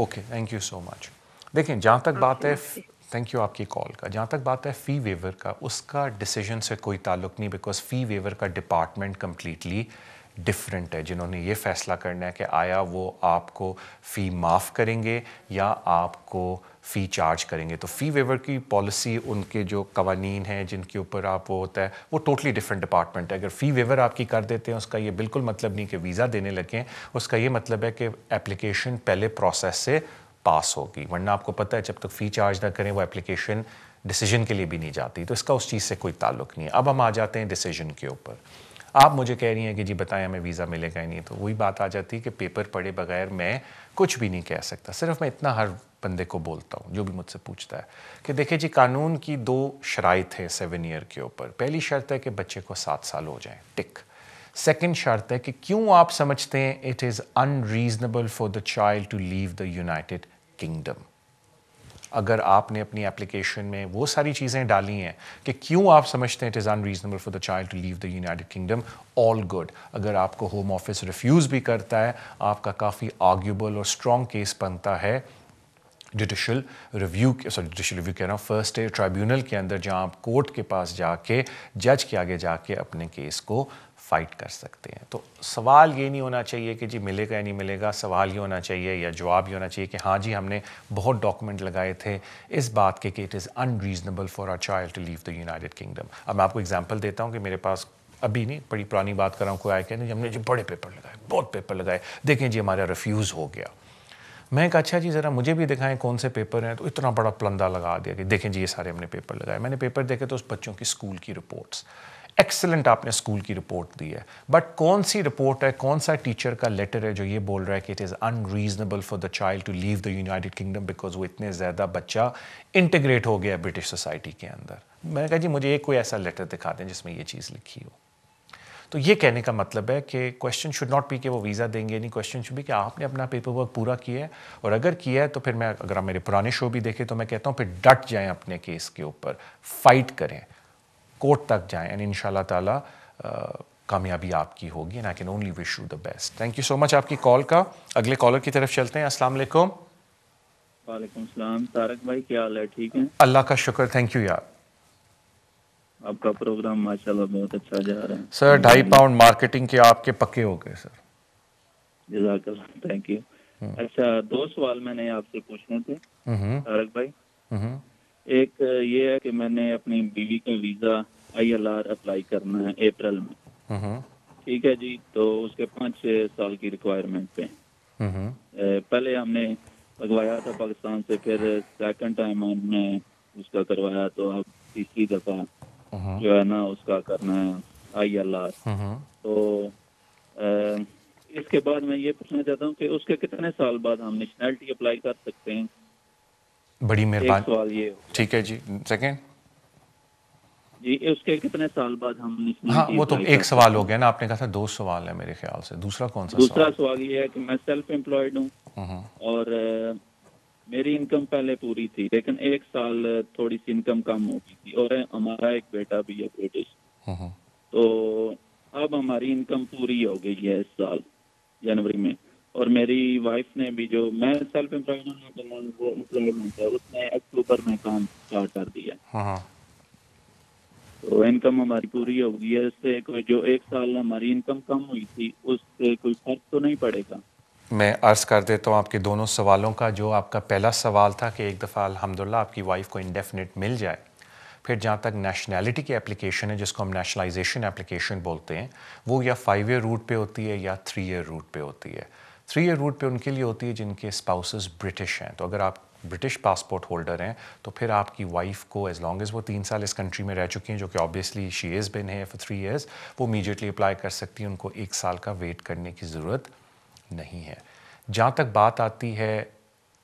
Okay thank you so much. دیکھیں جہاں تک بات ہے, تھینک یو آپ کی کال کا, جہاں تک بات ہے فی ویور کا, اس کا ڈیسیجن سے کوئی تعلق نہیں, بیکاز فی ویور کا ڈپارٹمنٹ کمپلیٹلی ڈفرینٹ ہے, جنہوں نے یہ فیصلہ کرنا ہے کہ آیا وہ آپ کو فی معاف کریں گے یا آپ کو فی چارج کریں گے. تو فی ویور کی پالیسی, ان کے جو قوانین ہیں جن کے اوپر آپ وہ ہوتا ہے, وہ ٹوٹلی ڈفرینٹ ڈپارٹمنٹ ہے. اگر فی ویور آپ کی کر دیتے ہیں اس کا یہ بالکل مطلب نہیں کہ ویزا دینے لگیں, اس کا یہ مطلب ہے کہ اپلیکیشن پہلے پروسیس سے پاس ہوگی, ورنہ آپ کو پتہ ہے جب تک فی چارج نہ کریں وہ اپلیکیشن ڈیسیجن کے لیے بھی نہیں جاتی. تو اس کا اس چیز سے کوئی تعلق نہیں ہے. اب ہم آ جاتے ہیں ڈیسیجن کے اوپر. آپ مجھے کہہ رہی ہیں کہ جی بتائیں ہمیں ویزا ملے گا ہی نہیں, تو وہی بات آ جاتی ہے کہ پیپر پڑھے بغیر میں کچھ بھی نہیں کہہ سکتا. صرف میں اتنا ہر بندے کو بولتا ہوں جو بھی مجھ سے پوچھتا ہے کہ دیکھیں جی قانون کی 2 شرائط ہے 7 ایئر کے اوپر. پہلی شرط ہے کہ بچے کو 7 سال ہو جائیں, ٹک. سیکنڈ شرط ہے کہ کیوں آپ سمجھتے ہیں it is unreasonable for the child to leave the United Kingdom. اگر آپ نے اپنی اپلیکیشن میں وہ ساری چیزیں ڈالی ہیں کہ کیوں آپ سمجھتے ہیں it is unreasonable for the child to leave the United Kingdom, all good. اگر آپ کو ہوم آفس ریفیوز بھی کرتا ہے, آپ کا کافی آرگیوبل اور اسٹرانگ کیس بنتا ہے جوڈیشل ریویو کہہ رہا ہوں, فرسٹ ایئر ٹرائیبیونل کے اندر, جہاں آپ کورٹ کے پاس جا کے جج کے آگے جا کے اپنے کیس کو فائٹ کر سکتے ہیں. تو سوال یہ نہیں ہونا چاہیے کہ جی ملے گا یا نہیں ملے گا, سوال یہ ہونا چاہیے یا جواب یہ ہونا چاہیے کہ ہاں جی ہم نے بہت ڈاکومنٹ لگائے تھے اس بات کے کہ it is unreasonable for a child to leave the United Kingdom. اب میں آپ کو ایگزامپل دیتا ہوں کہ میرے پاس ابھی نہیں, بڑی پرانی بات کر رہا ہوں, کوئی آئے کہ نہیں ہم نے جی بڑے پیپر لگائے, بہت پیپر لگائے, دیکھیں جی ہمارا ریفیوز ہو گیا. میں کہا اچھا جی ذرا مجھے بھی دکھائیں کون سے پیپر ہیں. تو اتنا بڑا پلندہ لگا دیا کہ دیکھیں جی یہ سارے ہم نے پیپر لگائے. میں نے پیپر دیکھے تو اس بچوں کی اسکول کی رپورٹس ایکسلنٹ, آپ نے اسکول کی رپورٹ دی ہے, بٹ کون سی رپورٹ ہے, کون سا ٹیچر کا لیٹر ہے جو یہ بول رہا ہے کہ it is unreasonable for the child to leave the United Kingdom because وہ اتنے زیادہ بچہ انٹیگریٹ ہو گیا برٹش سوسائٹی کے اندر. میں نے کہا جی مجھے ایک کوئی ایسا لیٹر دکھا دیں جس میں یہ چیز لکھی ہو. تو یہ کہنے کا مطلب ہے کہ کویشچن شوڈ ناٹ بی کہ وہ ویزا دیں گے نہیں, کویشچن شوڈ بی کہ آپ نے اپنا پیپر ورک پورا کیا ہے, اور اگر کیا ہے تو پھر میں, اگر آپ میرے پرانے شو بھی دیکھیں تو میں کہتا ہوں پھر ڈٹ جائیں اپنے کیس کے اوپر, فائٹ کریں, کورٹ تک جائیں, اینڈ ان شاء اللہ تعالیٰ کامیابی آپ کی ہوگی. And I can only wish you the best. Thank you so much آپ کی کال کا. اگلے کالر کی طرف چلتے ہیں. السلام علیکم. وعلیکم السلام. طارق بھائی کیا حال ہے؟ ٹھیک ہیں؟ اللہ کا شکر, تھینک یو یار. آپ کا پروگرام ماشاءاللہ بہت اچھا جا رہا ہے سر. 2.5 پاؤنڈ مارکیٹنگ کے آپ کے پکے ہو گئے سر. جزاک اللہ, تھینک یو. اچھا 2 سوال میں نے آپ سے پوچھنے تھے طارق بھائی. ایک یہ ہے کہ میں نے اپنی بیوی کا ویزا ILR اپلائی کرنا ہے اپریل میں, ٹھیک ہے جی, تو اس کے 5-6 سال کی ریکوائرمنٹ پہ. پہلے ہم نے لگوایا تھا پاکستان سے, پھر سیکنڈ ٹائم ہم نے اس کا کروایا, تو اب تیسری دفعہ جو ہے نا اس کا کرنا ہے ILR. تو اس کے بعد میں یہ پوچھنا چاہتا ہوں کہ اس کے کتنے سال بعد ہم نیشنلٹی اپلائی کر سکتے ہیں؟ بڑی مہربانی. سوال یہ ٹھیک ہے جی. سیکنڈ جی, اس کے کتنے سال بعد ہم نیشنلٹی؟ ہاں وہ تو ایک سوال ہو گیا نا, آپ نے کہا تھا 2 سوال ہے میرے خیال سے. دوسرا کون سا؟ دوسرا سوال یہ ہے کہ میں سیلف امپلائڈ ہوں اور میری انکم پہلے پوری تھی, لیکن 1 سال تھوڑی سی انکم کم ہو گئی تھی, اور ہمارا ایک بیٹا بھی ہے برٹش. تو اب ہماری انکم پوری ہو گئی ہے اس سال جنوری میں, اور میری وائف نے بھی, جو میں سیلف امپلائڈ ہوں وہ امپلائمنٹ ہے, اس نے اکتوبر میں کام اسٹارٹ کر دیا. تو انکم ہماری پوری ہو گئی ہے. اس سے کوئی جو 1 سال ہماری انکم کم ہوئی تھی اس سے کوئی فرق تو نہیں پڑے گا؟ میں عرض کر دیتا ہوں آپ کے دونوں سوالوں کا. جو آپ کا پہلا سوال تھا کہ ایک دفعہ الحمدللہ آپ کی وائف کو انڈیفینٹ مل جائے, پھر جہاں تک نیشنلٹی کی اپلیکیشن ہے جس کو ہم نیشنلائزیشن اپلیکیشن بولتے ہیں, وہ یا 5 ایئر روٹ پہ ہوتی ہے یا 3 ایئر روٹ پہ ہوتی ہے. 3 ایئر روٹ پہ ان کے لیے ہوتی ہے جن کے اسپاؤسز برٹش ہیں. تو اگر آپ برٹش پاسپورٹ ہولڈر ہیں تو پھر آپ کی وائف کو ایز لانگ ایز وہ 3 سال اس کنٹری میں رہ چکی ہیں, جو کہ آبویسلی شی از بن ہے فار 3 ایئرس, وہ امیجیٹلی اپلائی کر سکتی ہیں. ان کو 1 سال کا ویٹ کرنے کی ضرورت نہیں ہے. جہاں تک بات آتی ہے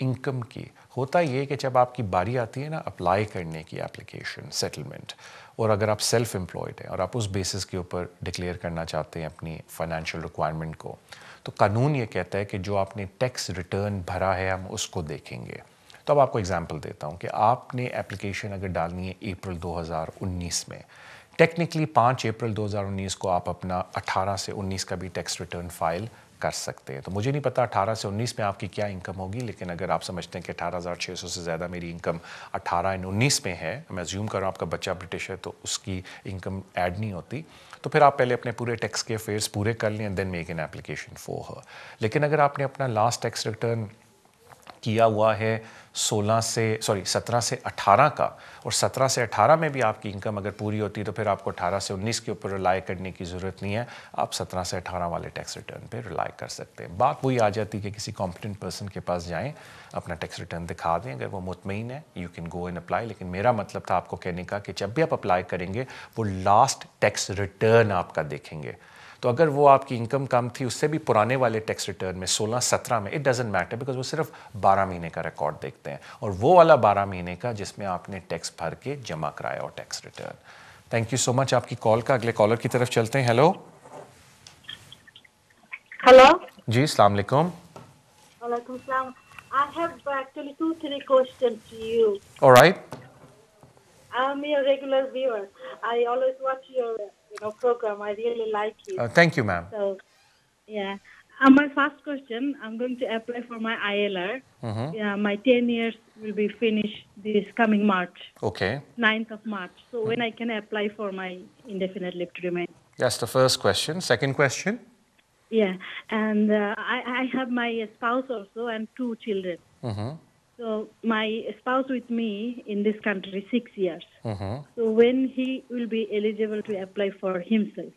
انکم کی, ہوتا یہ کہ جب آپ کی باری آتی ہے نا اپلائی کرنے کی اپلیکیشن سیٹلمنٹ, اور اگر آپ سیلف امپلائڈ ہیں اور آپ اس بیسس کے اوپر ڈکلیئر کرنا چاہتے ہیں اپنی فائنینشیل ریکوائرمنٹ کو, تو قانون یہ کہتا ہے کہ جو آپ نے ٹیکس ریٹرن بھرا ہے ہم اس کو دیکھیں گے. تو اب آپ کو اگزامپل دیتا ہوں کہ آپ نے اپلیکیشن اگر ڈالنی ہے اپریل 2019 میں, ٹیکنیکلی 5 اپریل 2019 کو آپ اپنا 18 سے 19 کا بھی ٹیکس ریٹرن فائل کر سکتے ہیں. تو مجھے نہیں پتا 18 سے 19 میں آپ کی کیا انکم ہوگی, لیکن اگر آپ سمجھتے ہیں کہ 18,600 سے زیادہ میری انکم 18 اور 19 میں ہے, میں ازیوم کر رہا ہوں آپ کا بچہ برٹش ہے تو اس کی انکم ایڈ نہیں ہوتی, تو پھر آپ پہلے اپنے پورے ٹیکس کے افیئرس پورے کر لیں and then make an application for her. لیکن اگر آپ نے اپنا لاسٹ ٹیکس ریٹرن کیا ہوا ہے 17 سے 18 کا, اور 17 سے 18 میں بھی آپ کی انکم اگر پوری ہوتی ہے تو پھر آپ کو 18 سے 19 کے اوپر ریلائی کرنے کی ضرورت نہیں ہے, آپ 17 سے 18 والے ٹیکس ریٹرن پہ ریلائی کر سکتے ہیں. بات وہی آ جاتی ہے کہ کسی کمپیٹنٹ پرسن کے پاس جائیں, اپنا ٹیکس ریٹرن دکھا دیں, اگر وہ مطمئن ہے you can go and apply. لیکن میرا مطلب تھا آپ کو کہنے کا کہ جب بھی آپ اپلائی کریں گے وہ لاسٹ ٹیکس ریٹرن آپ کا دیکھیں گے. تو اگر وہ آپ کی انکم کم تھی اس سے بھی پرانے والے ٹیکس ریٹرن میں 16-17 میں, اٹ ڈزنٹ میٹر بیکاز وہ صرف 12 مہینے کا ریکارڈ دیکھتے ہیں, اور وہ والا 12 مہینے کا جس میں آپ نے ٹیکس بھر کے جمع کرایا اور tax return. Thank you so much آپ کی کال کا. اگلے کالر کی طرف چلتے ہیں. ہیلو ہیلو جی السلام علیکم. وعلیکم السلام. I have actually 2-3 questions to you. All right. I'm your regular viewer. I always watch your program. I really like it. Thank you, ma'am. So, yeah. My first question, I'm going to apply for my ILR. Yeah, my 10 years will be finished this coming March. Okay. 9th of March. So when I can apply for my indefinite leave to remain? That's the first question. Second question? Yeah, and I have my spouse also and 2 children. So my spouse with me in this country 6 years. So when he will be eligible to apply for himself,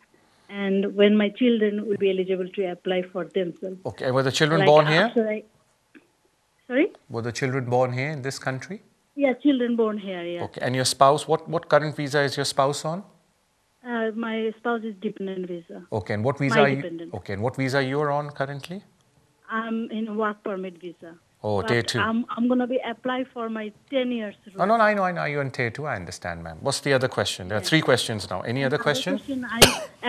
and when my children will be eligible to apply for themselves. Okay, and were the children born here? Sorry? Were the children born here in this country? Yeah, children born here, yeah. Okay, and your spouse, what current visa is your spouse on? My spouse is dependent visa. Okay, and what visa are you? Okay, and what visa you are on currently? I'm in work permit visa. Oh, tier 2. I'm going to be apply for my 10 years. Oh, no, I know. You're in tier 2. I understand, ma'am. What's the other question? There are 3 questions now. Any other question? I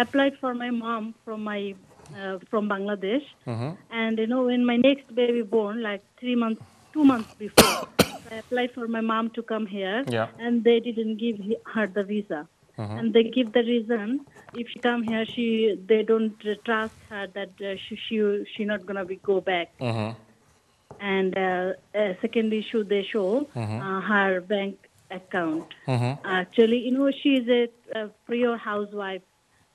applied for my mom from Bangladesh. And, when my next baby born, like 2 months before, I applied for my mom to come here. Yeah. And they didn't give her the visa. And they give the reason, if she come here, they don't trust her that she not going to be go back. And second issue, they show her bank account. Actually, she is a pure housewife.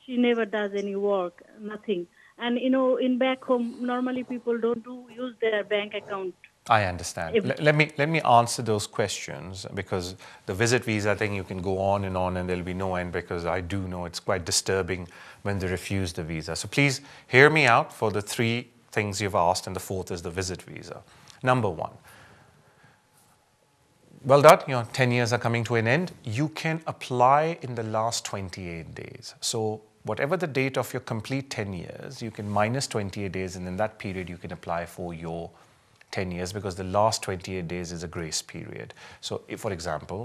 She never does any work, nothing. And, in back home, normally people don't use their bank account. I understand. Let me answer those questions, because the visit visa thing, you can go on and there'll be no end, because I do know it's quite disturbing when they refuse the visa. So please hear me out for the 3 things you've asked, and the 4th is the visit visa. Number 1. Well done, 10 years are coming to an end. You can apply in the last 28 days. So whatever the date of your complete 10 years, you can minus 28 days, and in that period you can apply for your 10 years, because the last 28 days is a grace period. So if, for example,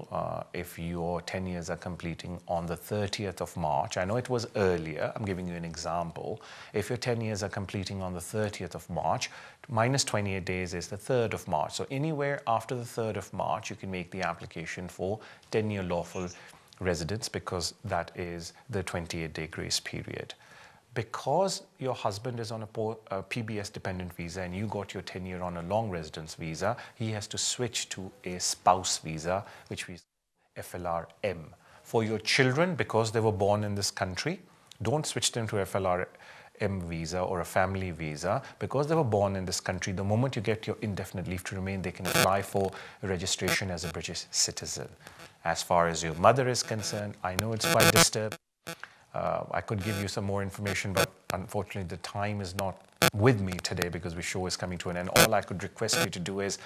if your 10 years are completing on the 30th of March, I know it was earlier, I'm giving you an example. If your 10 years are completing on the 30th of March, minus 28 days is the 3rd of March. So anywhere after the 3rd of March, you can make the application for 10-year lawful residence, because that is the 28-day grace period. Because your husband is on a PBS dependent visa and you got your 10-year on a long residence visa, he has to switch to a spouse visa, which is FLRM. For your children, because they were born in this country, don't switch them to FLRM visa or a family visa. Because they were born in this country, the moment you get your indefinite leave to remain, they can apply for registration as a British citizen. As far as your mother is concerned, I know it's quite disturbing. I could give you some more information, but unfortunately the time is not with me today, because the show is coming to an end. All I could request you to do is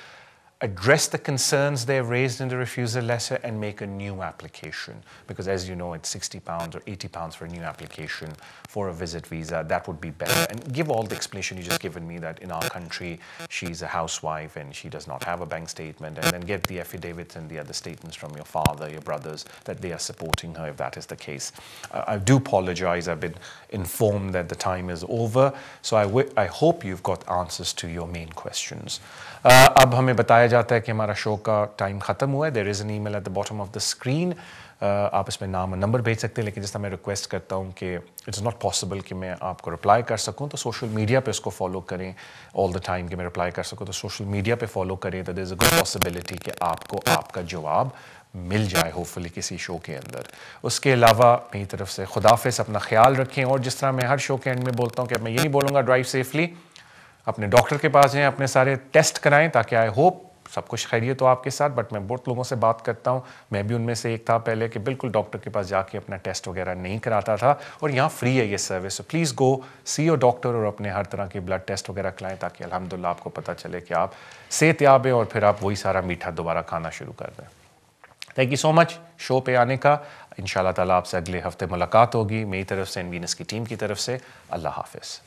address the concerns they've raised in the refusal letter and make a new application, because as you know, it's £60 or £80 for a new application for a visit visa. That would be better, and give all the explanation you just given me, that in our country she's a housewife and she does not have a bank statement, and then get the affidavits and the other statements from your father, your brothers, that they are supporting her, if that is the case. I do apologize, I've been informed that the time is over, so I hope you've got answers to your main questions. اب ہمیں بتایا جاتا ہے کہ ہمارا شو کا time ختم ہوا ہے. There is an email at the bottom of the screen. آپ اس میں نام اور نمبر بھیج سکتے ہیں, لیکن جس طرح میں ریکویسٹ کرتا ہوں کہ اٹس ناٹ پاسبل کہ میں آپ کو رپلائی کر سکوں, تو سوشل میڈیا پہ اس کو فالو کریں آل دا ٹائم کہ میں رپلائی کر سکوں. تو سوشل میڈیا پہ فالو کریں, تو دیر از اے گڈ پاسبلٹی کہ آپ کو آپ کا جواب مل جائے ہوپفلی کسی شو کے اندر. اس کے علاوہ میری طرف سے خداحافظ, اپنا خیال رکھیں. اور جس طرح میں ہر شو کے اینڈ میں بولتا ہوں کہ میں یہ نہیں بولوں گا ڈرائیو سیفلی, اپنے ڈاکٹر کے پاس جائیں, اپنے سارے ٹیسٹ کرائیں تاکہ آئی ہوپ سب کچھ خیریت ہو آپ کے ساتھ. بٹ میں بہت لوگوں سے بات کرتا ہوں, میں بھی ان میں سے ایک تھا پہلے, کہ بالکل ڈاکٹر کے پاس جا کے اپنا ٹیسٹ وغیرہ نہیں کراتا تھا, اور یہاں فری ہے یہ service. Please go see your doctor اور اپنے ہر طرح کے بلڈ ٹیسٹ وغیرہ کرائیں تاکہ الحمدللہ آپ کو پتہ چلے کہ آپ صحت یاب ہیں اور پھر آپ وہی سارا میٹھا دوبارہ کھانا شروع کر دیں. تھینک یو سو مچ شو پہ آنے کا. انشاءاللہ تعالیٰ آپ سے اگلے ہفتے ملاقات ہوگی. میری طرف سے, وینس کی ٹیم کی طرف سے, اللہ حافظ.